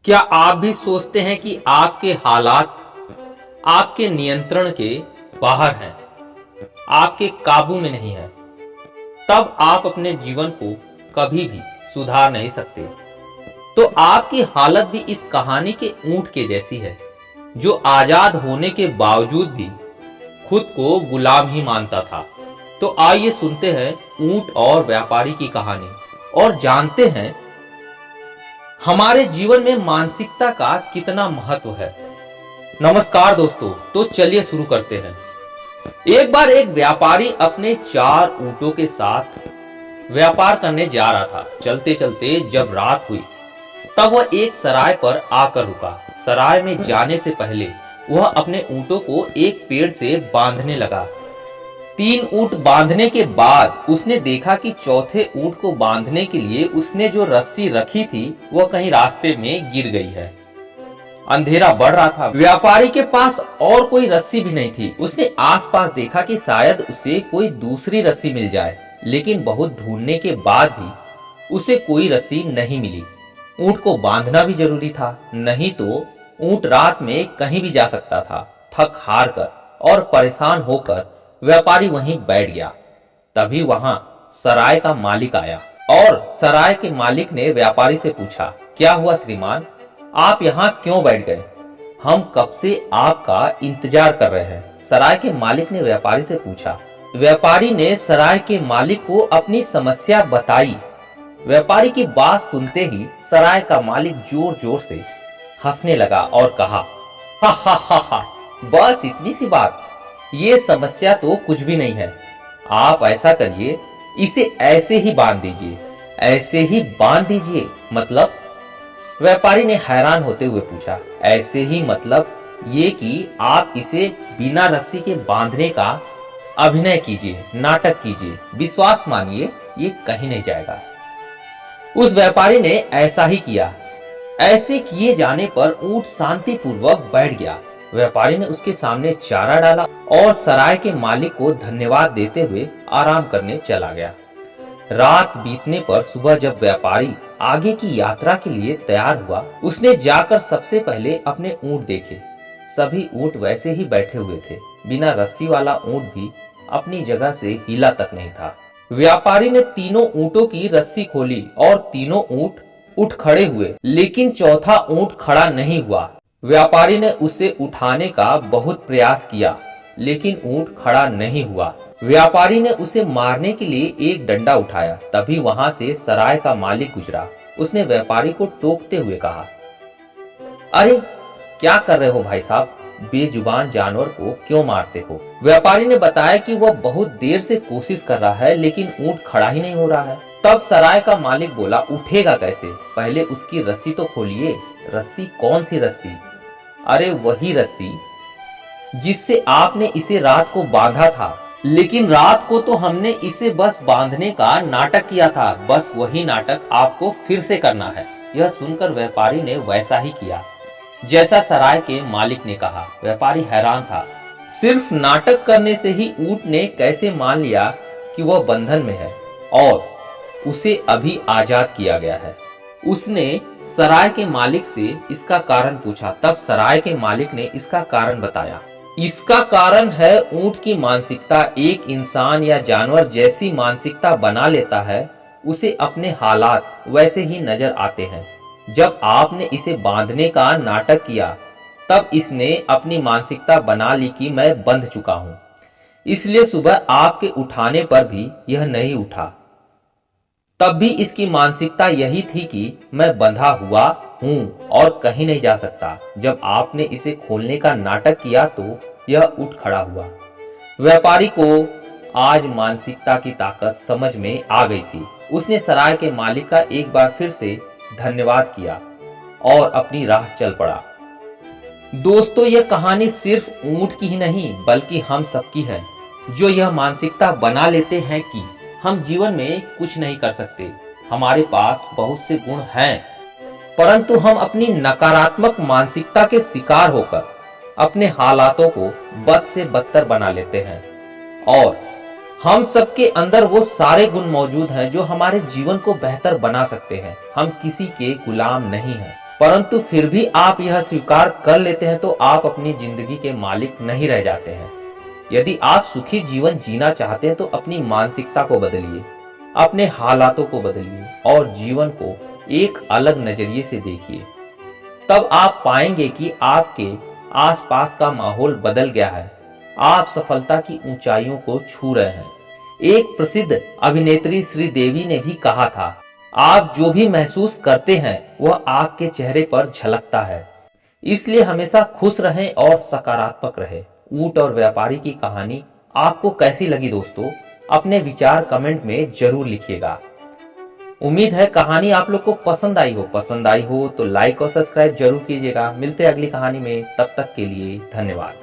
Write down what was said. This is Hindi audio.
क्या आप भी सोचते हैं कि आपके हालात आपके नियंत्रण के बाहर हैं, आपके काबू में नहीं है? तब आप अपने जीवन को कभी भी सुधार नहीं सकते। तो आपकी हालत भी इस कहानी के ऊंट के जैसी है, जो आजाद होने के बावजूद भी खुद को गुलाम ही मानता था। तो आइए सुनते हैं ऊंट और व्यापारी की कहानी और जानते हैं हमारे जीवन में मानसिकता का कितना महत्व है। नमस्कार दोस्तों, तो चलिए शुरू करते हैं। एक बार एक व्यापारी अपने 4 ऊंटों के साथ व्यापार करने जा रहा था। चलते चलते जब रात हुई तब वह एक सराय पर आकर रुका। सराय में जाने से पहले वह अपने ऊंटों को एक पेड़ से बांधने लगा। 3 ऊंट बांधने के बाद उसने देखा कि चौथे ऊंट को बांधने के लिए उसने जो रस्सी रखी थी वह कहीं रास्ते में गिर गई है। अंधेरा बढ़ रहा था, व्यापारी के पास और कोई रस्सी भी नहीं थी। उसने आसपास देखा कि शायद उसे कोई दूसरी रस्सी मिल जाए, लेकिन बहुत ढूंढने के बाद भी उसे कोई रस्सी नहीं मिली। ऊंट को बांधना भी जरूरी था, नहीं तो ऊंट रात में कहीं भी जा सकता था। थक हार कर और परेशान होकर व्यापारी वहीं बैठ गया। तभी वहां सराय का मालिक आया और सराय के मालिक ने व्यापारी से पूछा, क्या हुआ श्रीमान, आप यहाँ क्यों बैठ गए? हम कब से आपका इंतजार कर रहे हैं। सराय के मालिक ने व्यापारी से पूछा। व्यापारी ने सराय के मालिक को अपनी समस्या बताई। व्यापारी की बात सुनते ही सराय का मालिक जोर जोर से हंसने लगा और कहा, हा हा हा हा, बस इतनी सी बात, ये समस्या तो कुछ भी नहीं है। आप ऐसा करिए, इसे ऐसे ही बांध दीजिए। ऐसे ही बांध दीजिए मतलब? व्यापारी ने हैरान होते हुए पूछा। ऐसे ही मतलब ये कि आप इसे बिना रस्सी के बांधने का अभिनय कीजिए, नाटक कीजिए। विश्वास मानिए, ये कहीं नहीं जाएगा। उस व्यापारी ने ऐसा ही किया। ऐसे किए जाने पर ऊंट शांतिपूर्वक बैठ गया। व्यापारी ने उसके सामने चारा डाला और सराय के मालिक को धन्यवाद देते हुए आराम करने चला गया। रात बीतने पर सुबह जब व्यापारी आगे की यात्रा के लिए तैयार हुआ, उसने जाकर सबसे पहले अपने ऊंट देखे। सभी ऊंट वैसे ही बैठे हुए थे। बिना रस्सी वाला ऊंट भी अपनी जगह से हिला तक नहीं था। व्यापारी ने तीनों ऊंटों की रस्सी खोली और तीनों ऊंट उठ खड़े हुए, लेकिन चौथा ऊंट खड़ा नहीं हुआ। व्यापारी ने उसे उठाने का बहुत प्रयास किया, लेकिन ऊंट खड़ा नहीं हुआ। व्यापारी ने उसे मारने के लिए एक डंडा उठाया। तभी वहां से सराय का मालिक गुजरा। उसने व्यापारी को टोकते हुए कहा, अरे क्या कर रहे हो भाई साहब, बेजुबान जानवर को क्यों मारते हो? व्यापारी ने बताया कि वह बहुत देर से कोशिश कर रहा है, लेकिन ऊंट खड़ा ही नहीं हो रहा है। तब सराय का मालिक बोला, उठेगा कैसे? पहले उसकी रस्सी तो खोलिए। रस्सी? कौन सी रस्सी? अरे वही रस्सी जिससे आपने इसे रात को बांधा था। लेकिन रात को तो हमने इसे बस बांधने का नाटक किया था। बस वही नाटक आपको फिर से करना है। यह सुनकर व्यापारी ने वैसा ही किया जैसा सराय के मालिक ने कहा। व्यापारी हैरान था। सिर्फ नाटक करने से ही ऊंट ने कैसे मान लिया कि वह बंधन में है और उसे अभी आजाद किया गया है? उसने सराय के मालिक से इसका कारण पूछा। तब सराय के मालिक ने इसका कारण बताया। इसका कारण है ऊंट की मानसिकता। एक इंसान या जानवर जैसी मानसिकता बना लेता है, उसे अपने हालात वैसे ही नजर आते हैं। जब आपने इसे बांधने का नाटक किया, तब इसने अपनी मानसिकता बना ली कि मैं बंध चुका हूं, इसलिए सुबह आपके उठाने पर भी यह नहीं उठा। तब भी इसकी मानसिकता यही थी कि मैं बंधा हुआ हूं और कहीं नहीं जा सकता। जब आपने इसे खोलने का नाटक किया तो यह उठ खड़ा हुआ। व्यापारी को आज मानसिकता की ताकत समझ में आ गई थी। उसने सराय के मालिक का एक बार फिर से धन्यवाद किया और अपनी राह चल पड़ा। दोस्तों, यह कहानी सिर्फ ऊंट की ही नहीं बल्कि हम सबकी है, जो यह मानसिकता बना लेते हैं कि हम जीवन में कुछ नहीं कर सकते। हमारे पास बहुत से गुण हैं, परंतु हम अपनी नकारात्मक मानसिकता के शिकार होकर अपने हालातों को बद से बदतर बना लेते हैं। और हम सबके अंदर वो सारे गुण मौजूद हैं जो हमारे जीवन को बेहतर बना सकते हैं। हम किसी के गुलाम नहीं हैं, परंतु फिर भी आप यह स्वीकार कर लेते हैं तो आप अपनी जिंदगी के मालिक नहीं रह जाते हैं। यदि आप सुखी जीवन जीना चाहते हैं तो अपनी मानसिकता को बदलिए, अपने हालातों को बदलिए और जीवन को एक अलग नजरिए से देखिए। तब आप पाएंगे कि आपके आसपास का माहौल बदल गया है। आप सफलता की ऊंचाइयों को छू रहे हैं। एक प्रसिद्ध अभिनेत्री श्रीदेवी ने भी कहा था, आप जो भी महसूस करते हैं वह आपके चेहरे पर झलकता है। इसलिए हमेशा खुश रहें और सकारात्मक रहें। ऊंट और व्यापारी की कहानी आपको कैसी लगी दोस्तों? अपने विचार कमेंट में जरूर लिखिएगा। उम्मीद है कहानी आप लोग को पसंद आई हो। पसंद आई हो तो लाइक और सब्सक्राइब जरूर कीजिएगा। मिलते हैं अगली कहानी में, तब तक के लिए धन्यवाद।